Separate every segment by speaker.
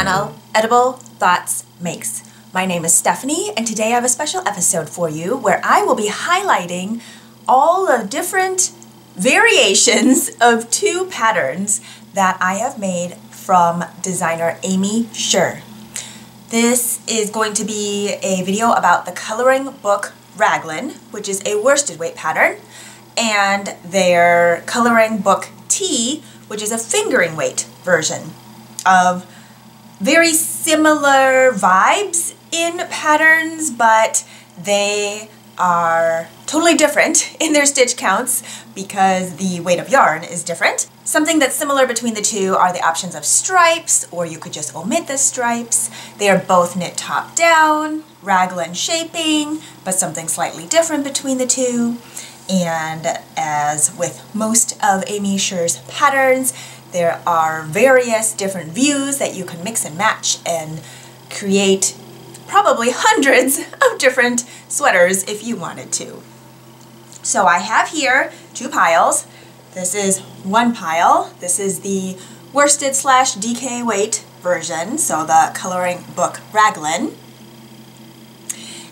Speaker 1: channel, Edible Thoughts Makes. My name is Stephanie, and today I have a special episode for you where I will be highlighting all the different variations of two patterns that I have made from designer Amy Sher. This is going to be a video about the coloring book Raglan, which is a worsted weight pattern, and their coloring book T, which is a fingering weight version of very similar vibes in patterns, but they are totally different in their stitch counts because the weight of yarn is different. Something that's similar between the two are the options of stripes, or you could just omit the stripes. They are both knit top down, raglan shaping, but something slightly different between the two. And as with most of Amy Sher's patterns, there are various different views that you can mix and match and create probably hundreds of different sweaters if you wanted to. So I have here two piles. This is one pile. This is the worsted / DK weight version, so the coloring book Raglan.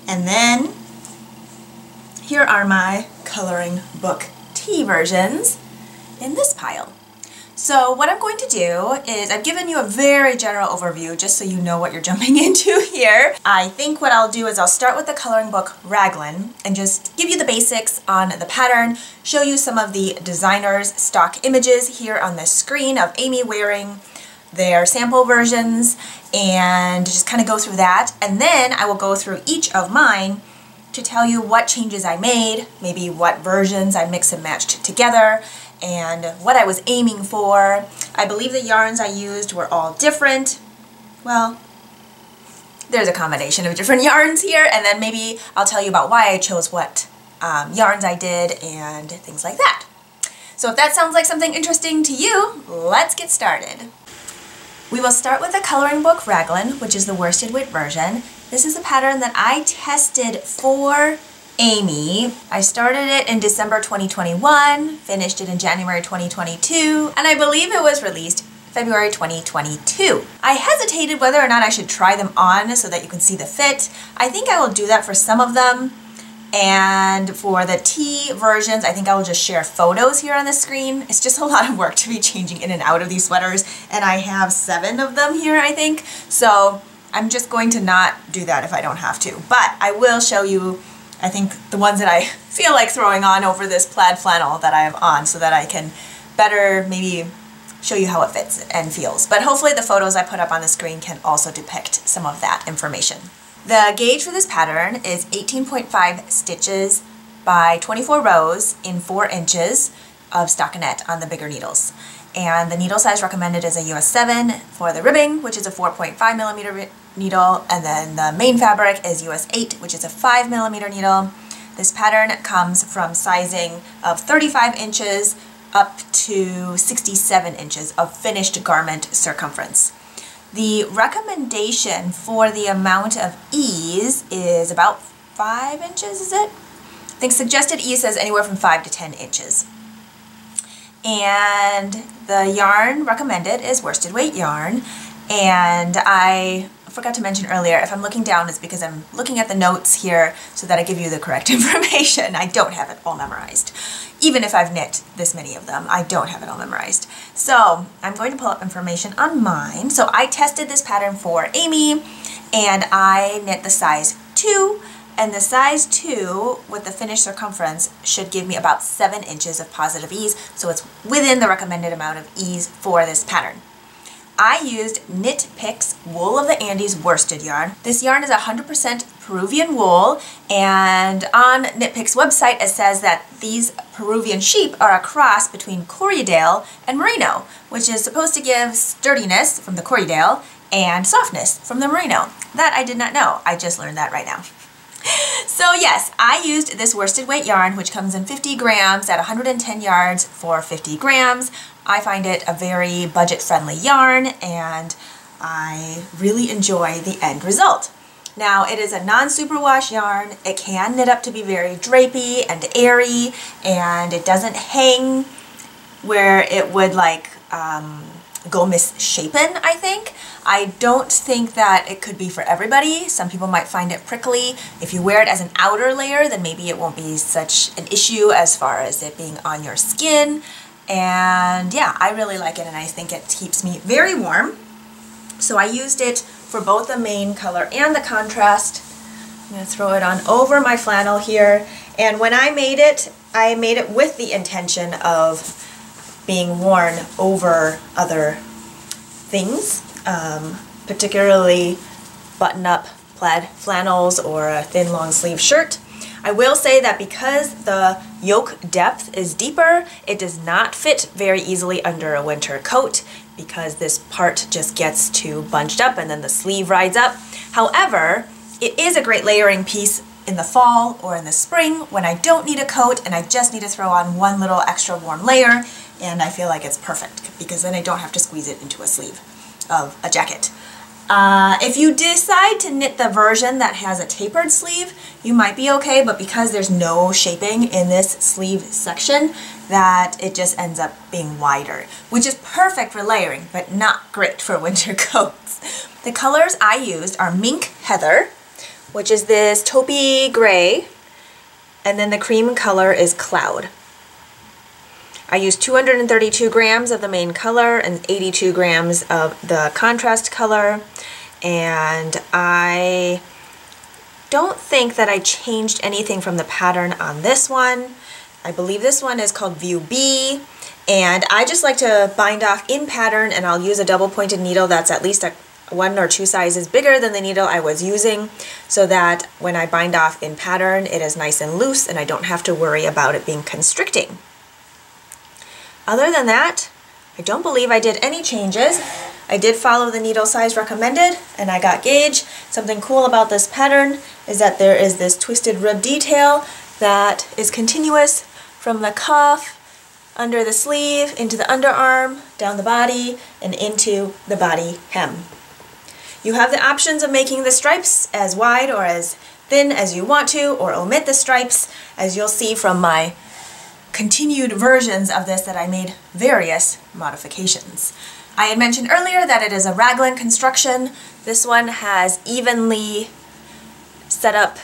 Speaker 1: And then here are my coloring book T versions in this pile. So what I'm going to do is I've given you a very general overview just so you know what you're jumping into here. I think what I'll do is I'll start with the coloring book Raglan and just give you the basics on the pattern, show you some of the designer's stock images here on the screen of Amy wearing their sample versions, and just kind of go through that. And then I will go through each of mine to tell you what changes I made, maybe what versions I mixed and matched together, and what I was aiming for. I believe the yarns I used were all different. Well, there's a combination of different yarns here, and then maybe I'll tell you about why I chose what yarns I did and things like that. So if that sounds like something interesting to you, let's get started. We will start with the coloring book Raglan, which is the worsted weight version. This is a pattern that I tested for Amy. I started it in December 2021, finished it in January 2022, and I believe it was released February 2022. I hesitated whether or not I should try them on so that you can see the fit. I think I will do that for some of them, and for the T versions, I think I will just share photos here on the screen. It's just a lot of work to be changing in and out of these sweaters, and I have 7 of them here, I think, so I'm just going to not do that if I don't have to. But I will show you, I think, the ones that I feel like throwing on over this plaid flannel that I have on so that I can better maybe show you how it fits and feels. But hopefully the photos I put up on the screen can also depict some of that information. The gauge for this pattern is 18.5 stitches by 24 rows in 4 inches of stockinette on the bigger needles. And the needle size recommended is a US 7 for the ribbing, which is a 4.5 millimeter needle, and then the main fabric is US 8, which is a 5 millimeter needle. This pattern comes from sizing of 35 inches up to 67 inches of finished garment circumference. The recommendation for the amount of ease is about 5 inches, is it? I think suggested ease says anywhere from 5 to 10 inches. And the yarn recommended is worsted weight yarn, and I forgot to mention earlier, if I'm looking down, it's because I'm looking at the notes here so that I give you the correct information. I don't have it all memorized. Even if I've knit this many of them, I don't have it all memorized. So I'm going to pull up information on mine. So I tested this pattern for Amy, and I knit the size 2, and the size 2 with the finished circumference should give me about 7 inches of positive ease, so it's within the recommended amount of ease for this pattern. I used Knit Picks Wool of the Andes worsted yarn. This yarn is 100% Peruvian wool, and on Knit Picks' website it says that these Peruvian sheep are a cross between Corriedale and Merino, which is supposed to give sturdiness from the Corriedale and softness from the Merino. That I did not know. I just learned that right now. So yes, I used this worsted weight yarn, which comes in 50 grams at 110 yards for 50 grams. I find it a very budget-friendly yarn, and I really enjoy the end result. Now, it is a non-superwash yarn. It can knit up to be very drapey and airy, and it doesn't hang where it would like go misshapen, I think. I don't think that it could be for everybody. Some people might find it prickly. If you wear it as an outer layer, then maybe it won't be such an issue as far as it being on your skin. And yeah, I really like it, and I think it keeps me very warm. So I used it for both the main color and the contrast. I'm going to throw it on over my flannel here. And when I made it with the intention of being worn over other things, particularly button-up plaid flannels or a thin long sleeve shirt. I will say that because the yoke depth is deeper, it does not fit very easily under a winter coat because this part just gets too bunched up and then the sleeve rides up. However, it is a great layering piece in the fall or in the spring when I don't need a coat and I just need to throw on one little extra warm layer, and I feel like it's perfect because then I don't have to squeeze it into a sleeve of a jacket. If you decide to knit the version that has a tapered sleeve, you might be okay, but because there's no shaping in this sleeve section, that it just ends up being wider, which is perfect for layering, but not great for winter coats. The colors I used are Mink Heather, which is this taupey gray, and then the cream color is Cloud. I used 232 grams of the main color and 82 grams of the contrast color, and I don't think that I changed anything from the pattern on this one. I believe this one is called View B, and I just like to bind off in pattern, and I'll use a double pointed needle that's at least 1 or 2 sizes bigger than the needle I was using, so that when I bind off in pattern it is nice and loose and I don't have to worry about it being constricting. Other than that, I don't believe I did any changes. I did follow the needle size recommended and I got gauge. Something cool about this pattern is that there is this twisted rib detail that is continuous from the cuff, under the sleeve, into the underarm, down the body, and into the body hem. You have the options of making the stripes as wide or as thin as you want to, or omit the stripes, as you'll see from my continued versions of this that I made various modifications. I had mentioned earlier that it is a raglan construction. This one has evenly set up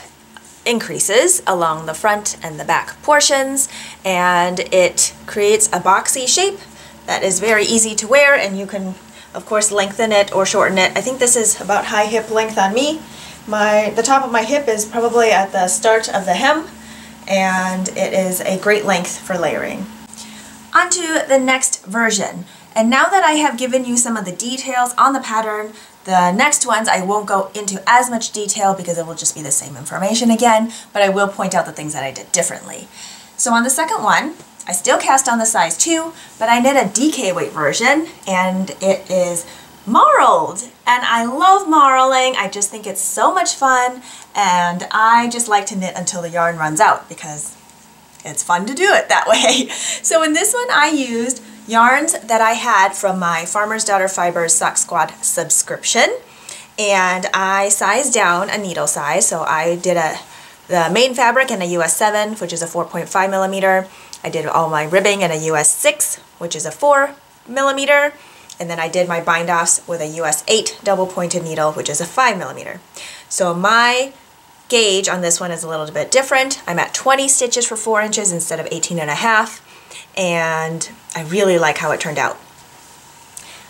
Speaker 1: increases along the front and the back portions, and it creates a boxy shape that is very easy to wear, and you can of course lengthen it or shorten it. I think this is about high hip length on me. The top of my hip is probably at the start of the hem, and it is a great length for layering. On to the next version. And now that I have given you some of the details on the pattern, the next ones I won't go into as much detail because it will just be the same information again, but I will point out the things that I did differently. So on the second one, I still cast on the size 2, but I knit a DK weight version, and it is marled. And I love marling. I just think it's so much fun, and I just like to knit until the yarn runs out because it's fun to do it that way. So in this one I used yarns that I had from my Farmer's Daughter Fibers Sock Squad subscription, and I sized down a needle size. So I did the main fabric in a US 7, which is a 4.5 millimeter. I did all my ribbing in a US 6, which is a 4 millimeter. And then I did my bind offs with a US 8 double pointed needle, which is a 5 millimeter. So my gauge on this one is a little bit different. I'm at 20 stitches for 4 inches instead of 18.5, and I really like how it turned out.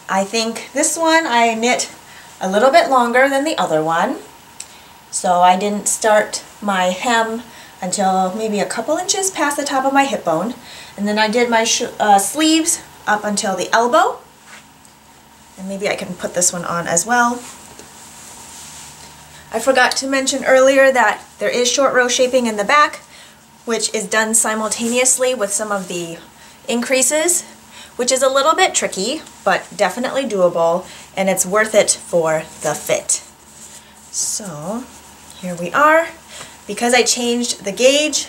Speaker 1: I think this one I knit a little bit longer than the other one, so I didn't start my hem until maybe a couple inches past the top of my hip bone, and then I did my sleeves up until the elbow. And maybe I can put this one on as well. I forgot to mention earlier that there is short row shaping in the back, which is done simultaneously with some of the increases, which is a little bit tricky, but definitely doable, and it's worth it for the fit. So here we are. Because I changed the gauge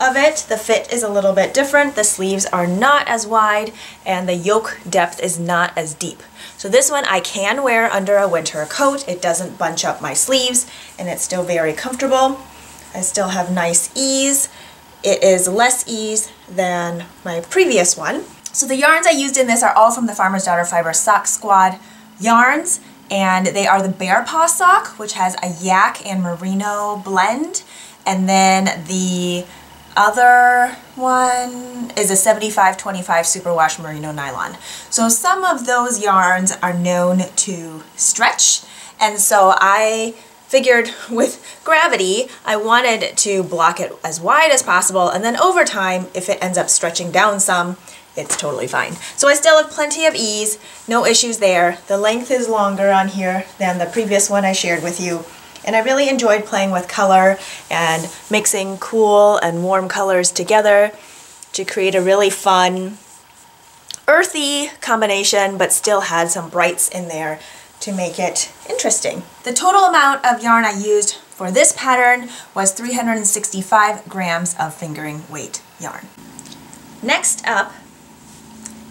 Speaker 1: of it, the fit is a little bit different. The sleeves are not as wide, and the yoke depth is not as deep. So this one I can wear under a winter coat. It doesn't bunch up my sleeves, and it's still very comfortable. I still have nice ease. It is less ease than my previous one. So the yarns I used in this are all from the Farmer's Daughter Fiber Sock Squad yarns, and they are the Bear Paw sock, which has a yak and merino blend, and then the other one is a 75-25 superwash merino nylon. So some of those yarns are known to stretch, and so I figured with gravity I wanted to block it as wide as possible, and then over time if it ends up stretching down some, it's totally fine. So I still have plenty of ease, no issues there. The length is longer on here than the previous one I shared with you. And I really enjoyed playing with color and mixing cool and warm colors together to create a really fun, earthy combination, but still had some brights in there to make it interesting. The total amount of yarn I used for this pattern was 365 grams of fingering weight yarn. Next up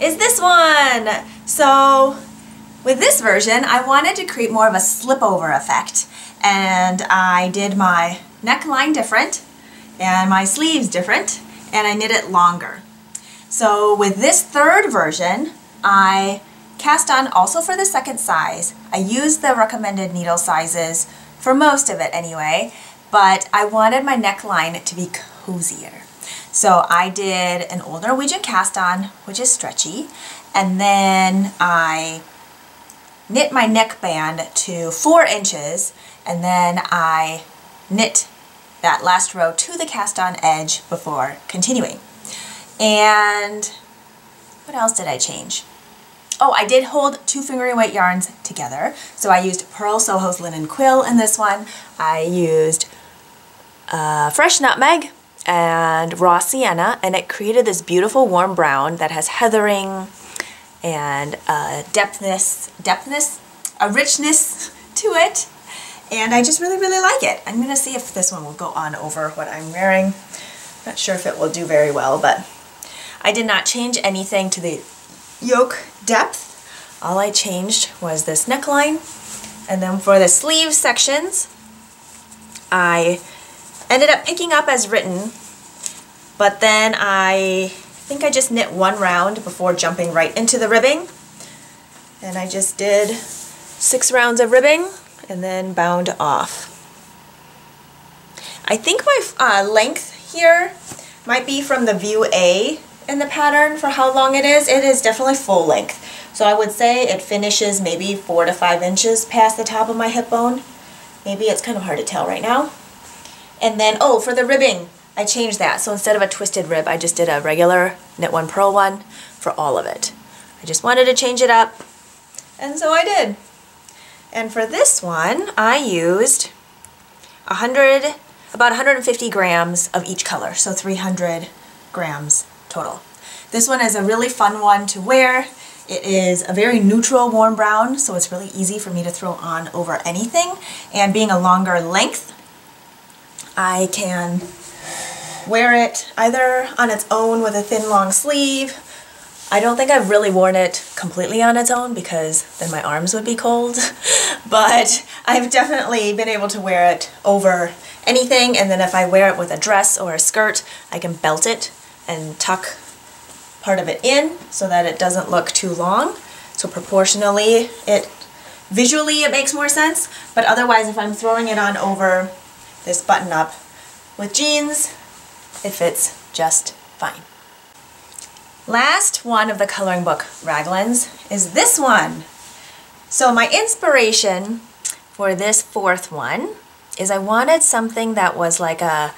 Speaker 1: is this one. So with this version, I wanted to create more of a slip-over effect. And I did my neckline different and my sleeves different, and I knit it longer. So with this third version, I cast on also for the second size. I used the recommended needle sizes for most of it anyway, but I wanted my neckline to be cozier. So I did an Old Norwegian cast on, which is stretchy, and then I knit my neckband to 4 inches, and then I knit that last row to the cast on edge before continuing. And what else did I change? Oh, I did hold 2 fingering weight yarns together. So I used Pearl Soho's Linen Quill in this one. I used Fresh Nutmeg and Raw Sienna, and it created this beautiful warm brown that has heathering and a richness to it. And I just really, really like it. I'm gonna see if this one will go on over what I'm wearing. Not sure if it will do very well, but I did not change anything to the yoke depth. All I changed was this neckline. And then for the sleeve sections, I ended up picking up as written, but then I think I just knit 1 round before jumping right into the ribbing. And I just did 6 rounds of ribbing and then bound off. I think my length here might be from the view A in the pattern for how long it is. It is definitely full length. So I would say it finishes maybe 4 to 5 inches past the top of my hip bone. Maybe it's kind of hard to tell right now. And then, oh, for the ribbing, I changed that. So instead of a twisted rib, I just did a regular knit one, purl one for all of it. I just wanted to change it up, and so I did. And for this one, I used about 150 grams of each color, so 300 grams total. This one is a really fun one to wear. It is a very neutral warm brown, so it's really easy for me to throw on over anything. And being a longer length, I can wear it either on its own with a thin long sleeve. I don't think I've really worn it completely on its own because then my arms would be cold, but I've definitely been able to wear it over anything, and then if I wear it with a dress or a skirt, I can belt it and tuck part of it in so that it doesn't look too long. So proportionally, visually it makes more sense, but otherwise if I'm throwing it on over this button up with jeans, it fits just fine. Last one of the coloring book raglans is this one. So my inspiration for this 4th one is I wanted something that was like a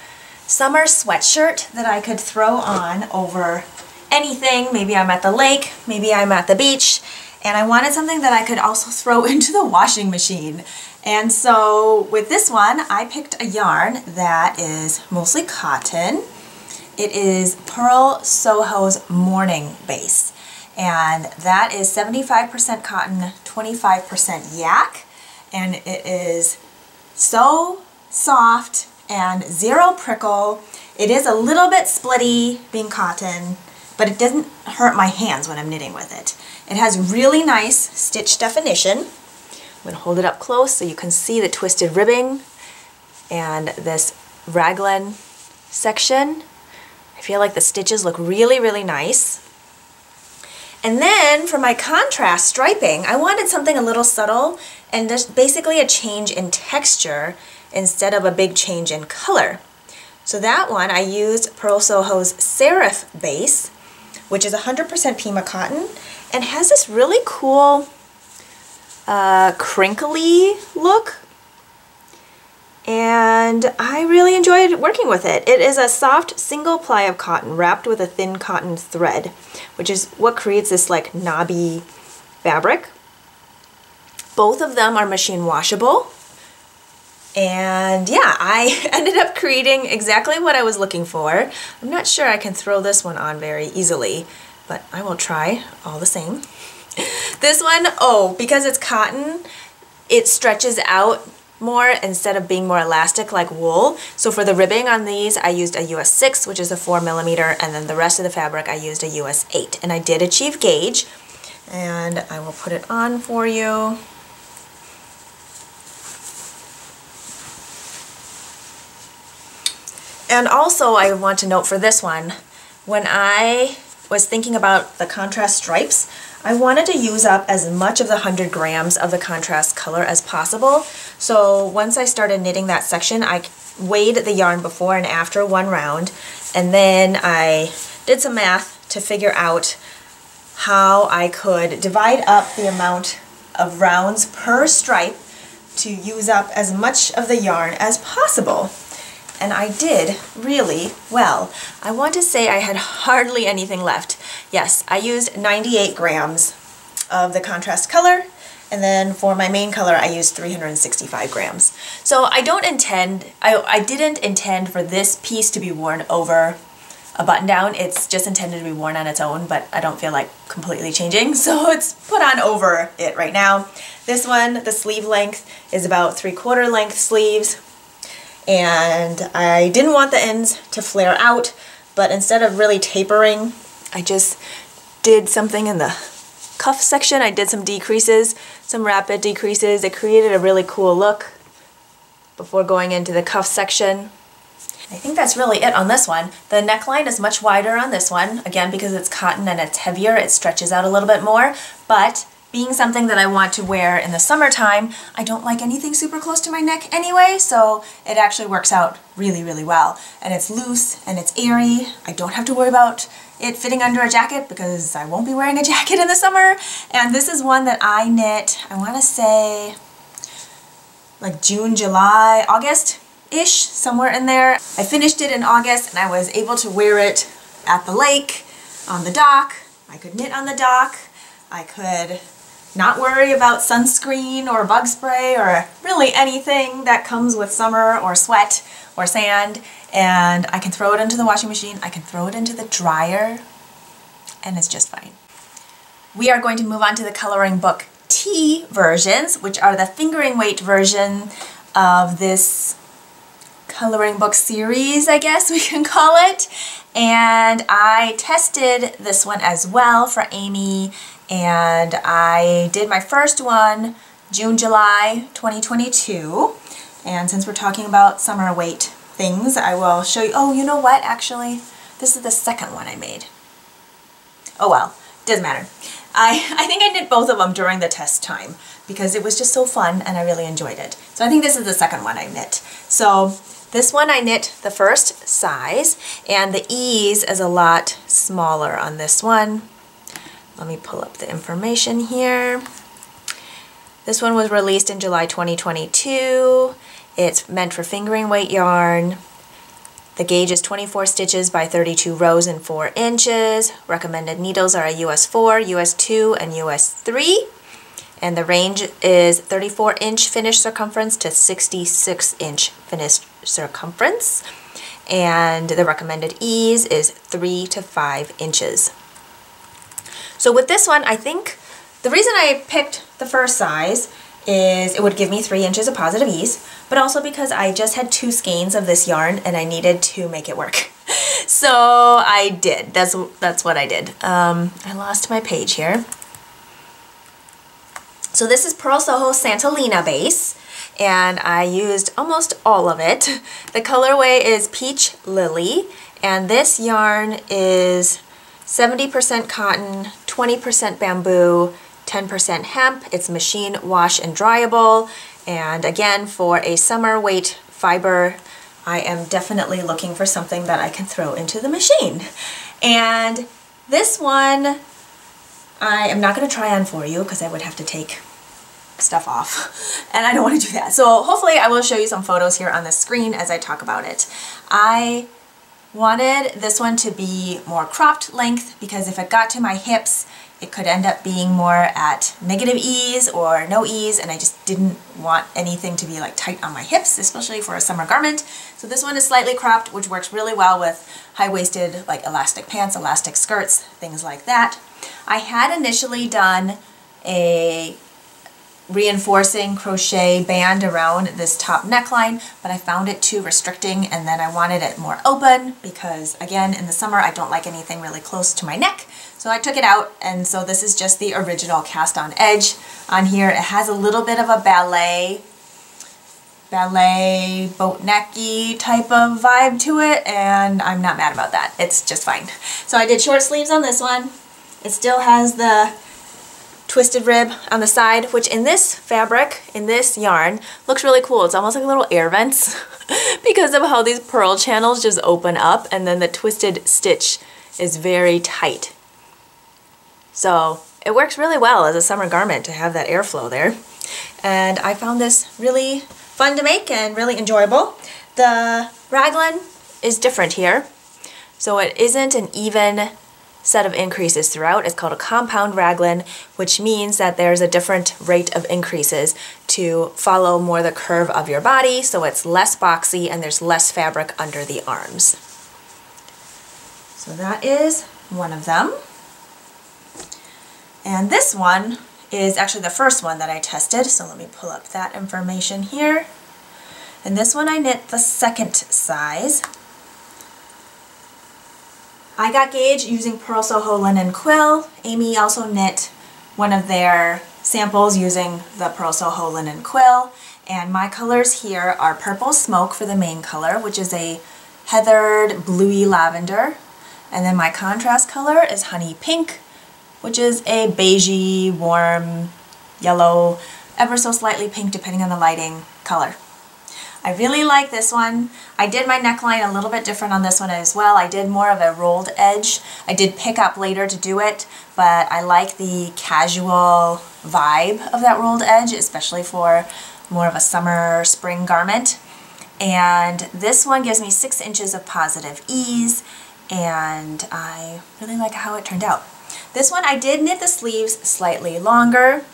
Speaker 1: summer sweatshirt that I could throw on over anything. Maybe I'm at the lake, maybe I'm at the beach, and I wanted something that I could also throw into the washing machine. And so with this one, I picked a yarn that is mostly cotton. It is Pearl Soho's Morning Base, and that is 75% cotton, 25% yak, and it is so soft and 0 prickle. It is a little bit splitty being cotton, but it doesn't hurt my hands when I'm knitting with it. It has really nice stitch definition. I'm going to hold it up close so you can see the twisted ribbing and this raglan section. I feel like the stitches look really, really nice. And then for my contrast striping, I wanted something a little subtle and just basically a change in texture instead of a big change in color. So that one I used Pearl Soho's Serif base, which is 100% Pima cotton, and has this really cool crinkly look. And I really enjoyed working with it. It is a soft single ply of cotton wrapped with a thin cotton thread, which is what creates this like knobby fabric. Both of them are machine washable. And yeah, I ended up creating exactly what I was looking for. I'm not sure I can throw this one on very easily, but I will try all the same. This one, oh, because it's cotton, it stretches out more instead of being more elastic like wool. So for the ribbing on these, I used a US 6, which is a 4mm, and then the rest of the fabric I used a US 8. And I did achieve gauge, and I will put it on for you. And also I want to note for this one, when I was thinking about the contrast stripes, I wanted to use up as much of the 100 grams of the contrast color as possible. So once I started knitting that section, I weighed the yarn before and after one round, and then I did some math to figure out how I could divide up the amount of rounds per stripe to use up as much of the yarn as possible. And I did really well. I want to say I had hardly anything left. Yes, I used 98 grams of the contrast color, and then for my main color I used 365 grams. So I didn't intend for this piece to be worn over a button down. It's just intended to be worn on its own, but I don't feel like completely changing, so it's put on over it right now. This one, the sleeve length is about 3/4 length sleeves. And I didn't want the ends to flare out, but instead of really tapering, I just did something in the cuff section. I did some decreases, some rapid decreases. It created a really cool look before going into the cuff section. I think that's really it on this one. The neckline is much wider on this one. Again, because it's cotton and it's heavier, it stretches out a little bit more, but being something that I want to wear in the summertime, I don't like anything super close to my neck anyway, so it actually works out really, really well. And it's loose and it's airy. I don't have to worry about it fitting under a jacket because I won't be wearing a jacket in the summer. And this is one that I knit, I want to say like June, July, August-ish, somewhere in there. I finished it in August and I was able to wear it at the lake, on the dock. I could knit on the dock. I could not worry about sunscreen or bug spray or really anything that comes with summer or sweat or sand, and I can throw it into the washing machine, I can throw it into the dryer, and it's just fine. We are going to move on to the coloring book T versions, which are the fingering weight version of this coloring book series, I guess we can call it. And I tested this one as well for Amy, and I did my first one June, July 2022. And since we're talking about summer weight things, I will show you. Oh, you know what? Actually, this is the second one I made. Oh well, doesn't matter. I think I knit both of them during the test time because it was just so fun and I really enjoyed it. So I think this is the second one I knit. So this one I knit the first size, and the ease is a lot smaller on this one. Let me pull up the information here. This one was released in July 2022. It's meant for fingering weight yarn. The gauge is 24 stitches by 32 rows and 4 inches. Recommended needles are a US 4, US 2, and US 3. And the range is 34-inch finished circumference to 66-inch finished circumference. And the recommended ease is 3 to 5 inches. So with this one, I think the reason I picked the first size is it would give me 3 inches of positive ease, but also because I just had 2 skeins of this yarn and I needed to make it work. So I did. That's what I did. I lost my page here. So this is Pearl Soho Santolina base, and I used almost all of it. The colorway is Peach Lily, and this yarn is 70% cotton, 20% bamboo, 10% hemp. It's machine wash and dryable. And again, for a summer weight fiber, I am definitely looking for something that I can throw into the machine. And this one, I am not going to try on for you because I would have to take stuff off and I don't want to do that. So hopefully I will show you some photos here on the screen as I talk about it. I wanted this one to be more cropped length because if it got to my hips, it could end up being more at negative ease or no ease, and I just didn't want anything to be like tight on my hips, especially for a summer garment. So this one is slightly cropped, which works really well with high-waisted like elastic pants, elastic skirts, things like that. I had initially done a reinforcing crochet band around this top neckline, but I found it too restricting, and then I wanted it more open because again in the summer I don't like anything really close to my neck, so I took it out. And so this is just the original cast on edge on here. It has a little bit of a ballet boat necky type of vibe to it, and I'm not mad about that. It's just fine. So I did short sleeves on this one. It still has the twisted rib on the side, which in this fabric, in this yarn, looks really cool. It's almost like little air vents because of how these purl channels just open up, and then the twisted stitch is very tight. So it works really well as a summer garment to have that airflow there. And I found this really fun to make and really enjoyable. The raglan is different here. So it isn't an even set of increases throughout. It's called a compound raglan, which means that there's a different rate of increases to follow more the curve of your body, so it's less boxy and there's less fabric under the arms. So that is one of them. And this one is actually the first one that I tested, so let me pull up that information here. And this one I knit the second size. I got gauge using Purl Soho linen quill. Amy also knit one of their samples using the Purl Soho linen quill. And my colors here are Purple Smoke for the main color, which is a heathered bluey lavender. And then my contrast color is Honey Pink, which is a beigey, warm, yellow, ever so slightly pink depending on the lighting color. I really like this one. I did my neckline a little bit different on this one as well. I did more of a rolled edge. I did pick up later to do it, but I like the casual vibe of that rolled edge, especially for more of a summer, spring garment. And this one gives me 6 inches of positive ease, and I really like how it turned out. This one I did knit the sleeves slightly longer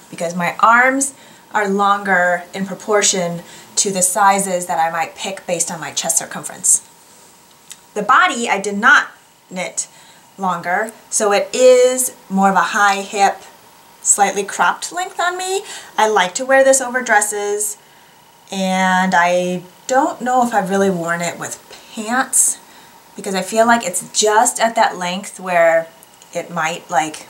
Speaker 1: because my arms are longer in proportion to the sizes that I might pick based on my chest circumference. The body I did not knit longer, so it is more of a high hip, slightly cropped length on me. I like to wear this over dresses, and I don't know if I've really worn it with pants because I feel like it's just at that length where it might like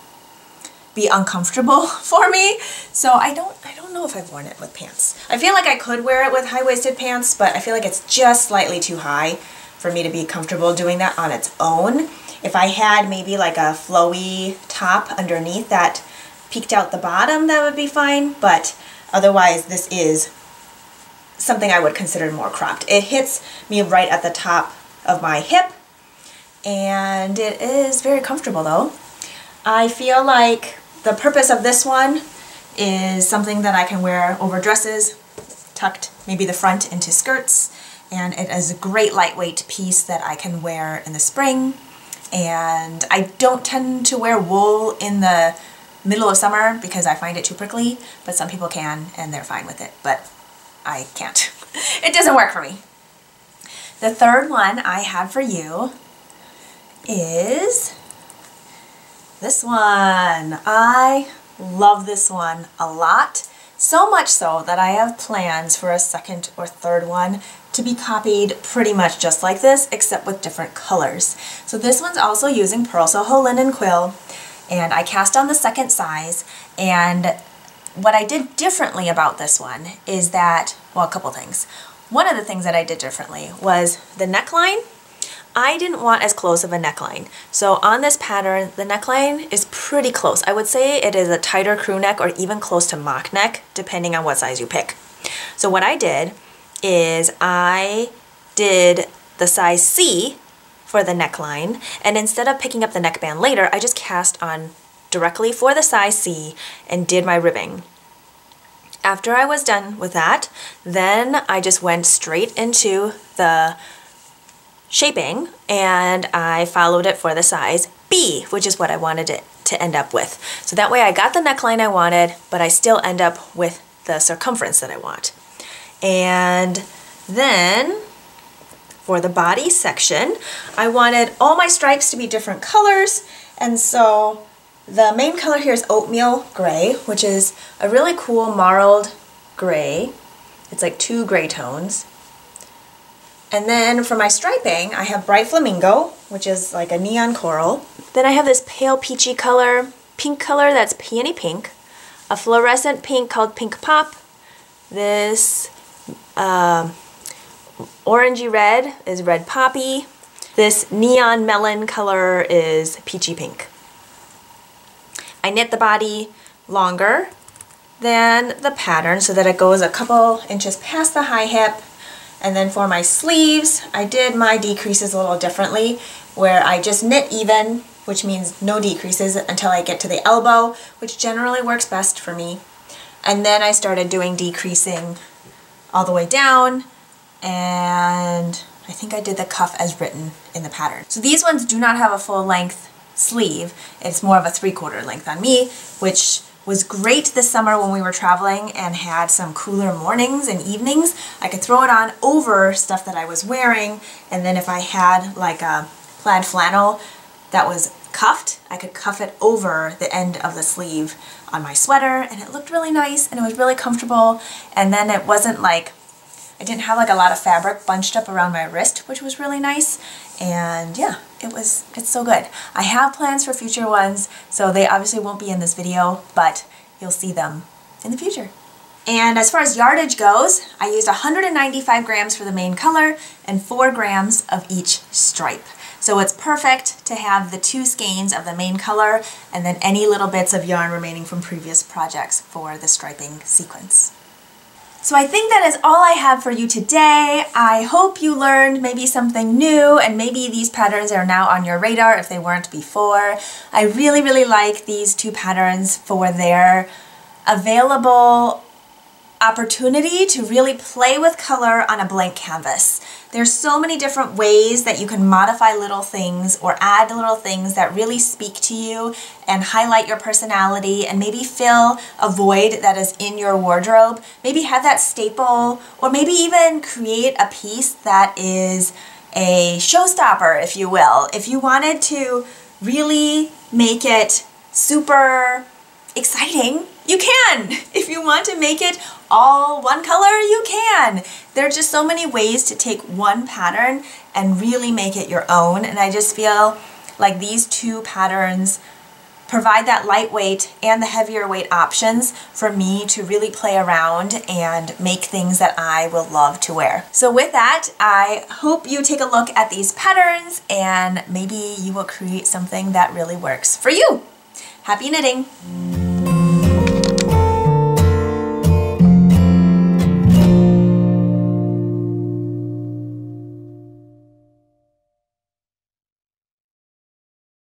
Speaker 1: be uncomfortable for me. So I don't know if I've worn it with pants. I feel like I could wear it with high-waisted pants, but I feel like it's just slightly too high for me to be comfortable doing that on its own. If I had maybe like a flowy top underneath that peeked out the bottom, that would be fine, but otherwise this is something I would consider more cropped. It hits me right at the top of my hip, and it is very comfortable though. I feel like the purpose of this one is something that I can wear over dresses, tucked maybe the front into skirts, and it is a great lightweight piece that I can wear in the spring. And I don't tend to wear wool in the middle of summer because I find it too prickly, but some people can and they're fine with it, but I can't. It doesn't work for me. The third one I have for you is this one. I love this one a lot, so much so that I have plans for a second or third one to be copied pretty much just like this, except with different colors. So this one's also using Purl Soho linen quill, and I cast on the second size. And what I did differently about this one is that, well, a couple things. One of the things that I did differently was the neckline. I didn't want as close of a neckline. So on this pattern, the neckline is pretty close. I would say it is a tighter crew neck or even close to mock neck, depending on what size you pick. So what I did is I did the size C for the neckline, and instead of picking up the neckband later, I just cast on directly for the size C and did my ribbing. After I was done with that, then I just went straight into the shaping and I followed it for the size B, which is what I wanted it to end up with. So that way I got the neckline I wanted, but I still end up with the circumference that I want. And then for the body section, I wanted all my stripes to be different colors, and so the main color here is oatmeal gray, which is a really cool marled gray. It's like 2 gray tones. And then for my striping, I have bright flamingo, which is like a neon coral. Then I have this pale peachy color, pink color that's peony pink, a fluorescent pink called Pink Pop. This orangey red is Red Poppy. This neon melon color is Peachy Pink. I knit the body longer than the pattern so that it goes a couple inches past the high hip. And then for my sleeves, I did my decreases a little differently, where I just knit even, which means no decreases until I get to the elbow, which generally works best for me. And then I started doing decreasing all the way down, and I think I did the cuff as written in the pattern. So these ones do not have a full length sleeve. It's more of a 3/4 length on me, which was great this summer when we were traveling and had some cooler mornings and evenings. I could throw it on over stuff that I was wearing, and then if I had like a plaid flannel that was cuffed, I could cuff it over the end of the sleeve on my sweater, and it looked really nice and it was really comfortable. And then it wasn't like, I didn't have like a lot of fabric bunched up around my wrist, which was really nice. And yeah, it's so good. I have plans for future ones, so they obviously won't be in this video, but you'll see them in the future. And as far as yardage goes, I used 195 grams for the main color and 4 grams of each stripe. So it's perfect to have the 2 skeins of the main color and then any little bits of yarn remaining from previous projects for the striping sequence. So I think that is all I have for you today. I hope you learned maybe something new, and maybe these patterns are now on your radar if they weren't before. I really, really like these 2 patterns for their available opportunity to really play with color on a blank canvas. There's so many different ways that you can modify little things or add little things that really speak to you and highlight your personality and maybe fill a void that is in your wardrobe. Maybe have that staple, or maybe even create a piece that is a showstopper, if you will. If you wanted to really make it super exciting, you can. If you want to make it all one color, you can. There are just so many ways to take one pattern and really make it your own, and I just feel like these 2 patterns provide that lightweight and the heavier weight options for me to really play around and make things that I will love to wear. So with that, I hope you take a look at these patterns and maybe you will create something that really works for you. Happy knitting!